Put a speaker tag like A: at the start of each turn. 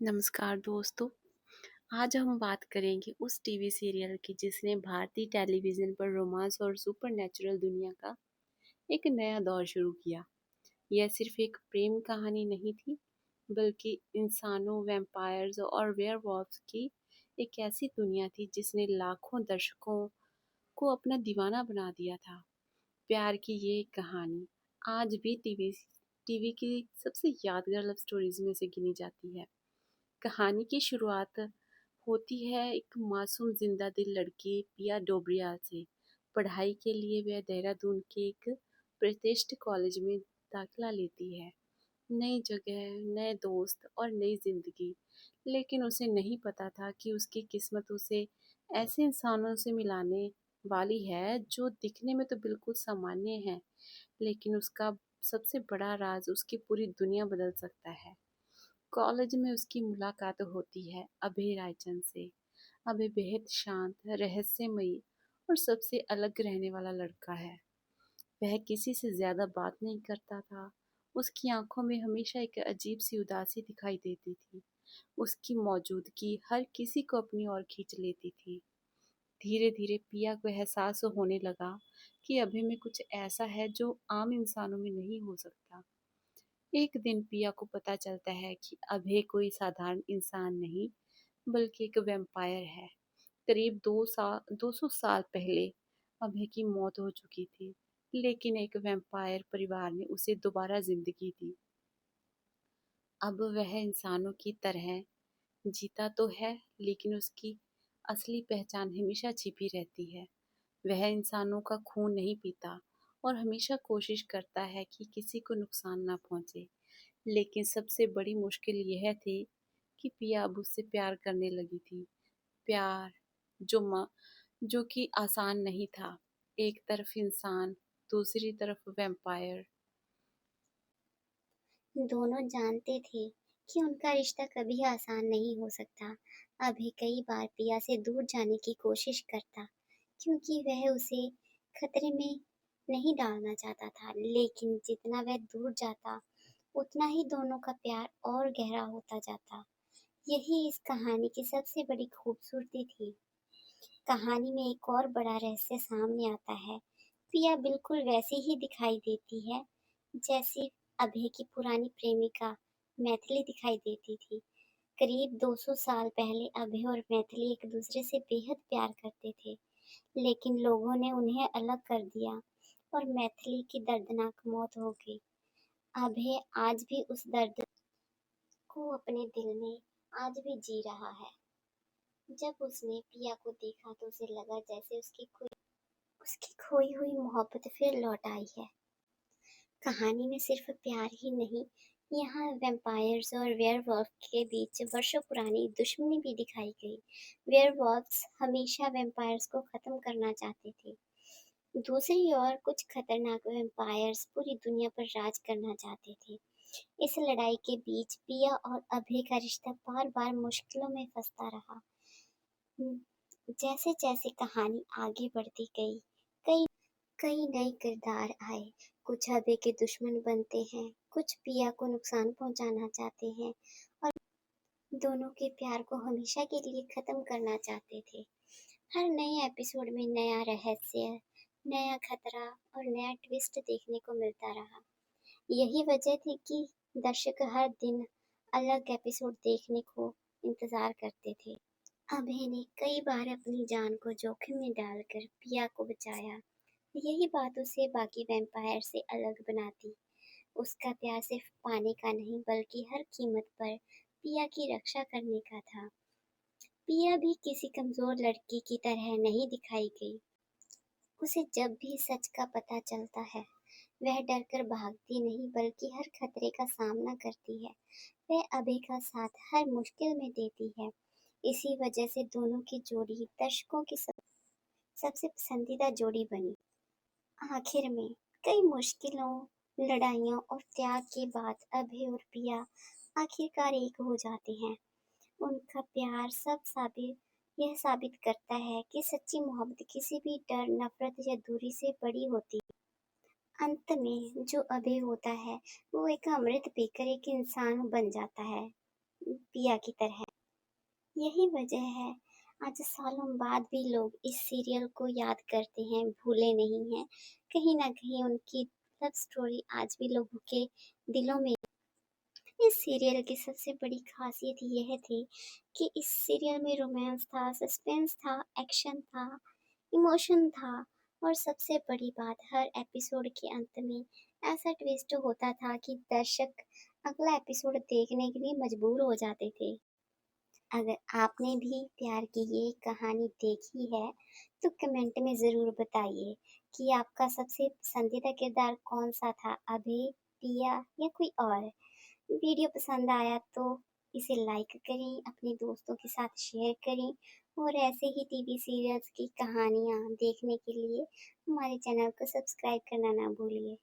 A: नमस्कार दोस्तों। आज हम बात करेंगे उस टीवी सीरियल की जिसने भारतीय टेलीविज़न पर रोमांस और सुपरनैचुरल दुनिया का एक नया दौर शुरू किया। यह सिर्फ एक प्रेम कहानी नहीं थी, बल्कि इंसानों, वैम्पायर्स और वेयरवॉल्व्स की एक ऐसी दुनिया थी जिसने लाखों दर्शकों को अपना दीवाना बना दिया था। प्यार की ये कहानी आज भी टीवी की सबसे यादगार लव स्टोरीज में से गिनी जाती है। कहानी की शुरुआत होती है एक मासूम जिंदा दिल लड़की पिया डोबरियाल से। पढ़ाई के लिए वह देहरादून के एक प्रतिष्ठित कॉलेज में दाखिला लेती है। नई जगह, नए दोस्त और नई जिंदगी। लेकिन उसे नहीं पता था कि उसकी किस्मत उसे ऐसे इंसानों से मिलाने वाली है जो दिखने में तो बिल्कुल सामान्य है, लेकिन उसका सबसे बड़ा राज उसकी पूरी दुनिया बदल सकता है। कॉलेज में उसकी मुलाकात होती है अभय रायचंद से। अभय बेहद शांत, रहस्यमयी और सबसे अलग रहने वाला लड़का है। वह किसी से ज्यादा बात नहीं करता था। उसकी आंखों में हमेशा एक अजीब सी उदासी दिखाई देती थी। उसकी मौजूदगी हर किसी को अपनी ओर खींच लेती थी। धीरे धीरे पिया को एहसास होने लगा कि अभय में कुछ ऐसा है जो आम इंसानों में नहीं हो सकता। एक दिन पिया को पता चलता है कि अभय कोई साधारण इंसान नहीं, बल्कि एक वैम्पायर है। करीब 200 साल पहले अभय की मौत हो चुकी थी, लेकिन एक वैम्पायर परिवार ने उसे दोबारा जिंदगी दी। अब वह इंसानों की तरह जीता तो है, लेकिन उसकी असली पहचान हमेशा छिपी रहती है। वह इंसानों का खून नहीं पीता और हमेशा कोशिश करता है कि किसी को नुकसान ना पहुंचे। लेकिन सबसे बड़ी मुश्किल यह थी कि पिया अब उससे प्यार करने लगी थी। प्यार जो म जो कि आसान नहीं था। एक तरफ इंसान, दूसरी तरफ वैम्पायर।
B: दोनों जानते थे कि उनका रिश्ता कभी आसान नहीं हो सकता। अभी कई बार पिया से दूर जाने की कोशिश करता, क्योंकि वह उसे खतरे में नहीं डालना चाहता था। लेकिन जितना वह दूर जाता, उतना ही दोनों का प्यार और गहरा होता जाता। यही इस कहानी की सबसे बड़ी खूबसूरती थी। कहानी में एक और बड़ा रहस्य सामने आता है। पिया बिल्कुल वैसी ही दिखाई देती है जैसी अभय की पुरानी प्रेमिका मैथिली दिखाई देती थी। करीब 200 साल पहले अभय और मैथिली एक दूसरे से बेहद प्यार करते थे, लेकिन लोगों ने उन्हें अलग कर दिया और मैथिली की दर्दनाक मौत हो गई। अभय आज भी उस दर्द को अपने दिल में आज भी जी रहा है। जब उसने पिया को देखा तो उसे लगा जैसे उसकी खोई हुई मोहब्बत फिर लौट आई है। कहानी में सिर्फ प्यार ही नहीं, यहाँ वैम्पायर्स और वेयरवॉल्फ के बीच वर्षों पुरानी दुश्मनी भी दिखाई गई। वेयरवॉल्व्स हमेशा वैम्पायर्स को खत्म करना चाहते थे। दूसरी ओर कुछ खतरनाक वैम्पायर्स पूरी दुनिया पर राज करना चाहते थे। इस लड़ाई के बीच पिया और अभय का रिश्ता बार बार मुश्किलों में फंसता रहा। जैसे जैसे कहानी आगे बढ़ती गई, कई कई नए किरदार आए। कुछ अभय के दुश्मन बनते हैं, कुछ पिया को नुकसान पहुंचाना चाहते हैं और दोनों के प्यार को हमेशा के लिए खत्म करना चाहते थे। हर नए एपिसोड में नया रहस्य, नया खतरा और नया ट्विस्ट देखने को मिलता रहा। यही वजह थी कि दर्शक हर दिन अलग एपिसोड देखने को इंतजार करते थे। अभय ने कई बार अपनी जान को जोखिम में डालकर पिया को बचाया। यही बात उसे बाकी वैम्पायर से अलग बनाती। उसका प्यार सिर्फ पाने का नहीं, बल्कि हर कीमत पर पिया की रक्षा करने का था। पिया भी किसी कमजोर लड़की की तरह नहीं दिखाई गई। उसे जब भी सच का पता चलता है, वह डरकर भागती नहीं, बल्कि हर खतरे का सामना करती है। वह अभय का साथ हर मुश्किल में देती है। इसी वजह से दोनों की जोड़ी दर्शकों की सबसे पसंदीदा जोड़ी बनी। आखिर में कई मुश्किलों, लड़ाइयों और त्याग के बाद अभय और पिया आखिरकार एक हो जाते हैं। उनका प्यार यह साबित करता है कि सच्ची मोहब्बत किसी भी डर, नफरत या दूरी से बड़ी होती है। अंत में जो अभय होता है, वो एक अमृत पीकर एक इंसान बन जाता है, पिया की तरह। यही वजह है आज सालों बाद भी लोग इस सीरियल को याद करते हैं, भूले नहीं हैं। कहीं न कहीं उनकी लव स्टोरी आज भी लोगों के दिलों में। इस सीरियल की सबसे बड़ी ख़ासियत यह थी कि इस सीरियल में रोमांस था, सस्पेंस था, एक्शन था, इमोशन था और सबसे बड़ी बात हर एपिसोड के अंत में ऐसा ट्विस्ट होता था कि दर्शक अगला एपिसोड देखने के लिए मजबूर हो जाते थे। अगर आपने भी प्यार की ये कहानी देखी है, तो कमेंट में ज़रूर बताइए कि आपका सबसे पसंदीदा किरदार कौन-सा था, अभय, पिया या कोई और? वीडियो पसंद आया तो इसे लाइक करें, अपने दोस्तों के साथ शेयर करें और ऐसे ही टीवी सीरियल्स की कहानियाँ देखने के लिए हमारे चैनल को सब्सक्राइब करना ना भूलिए।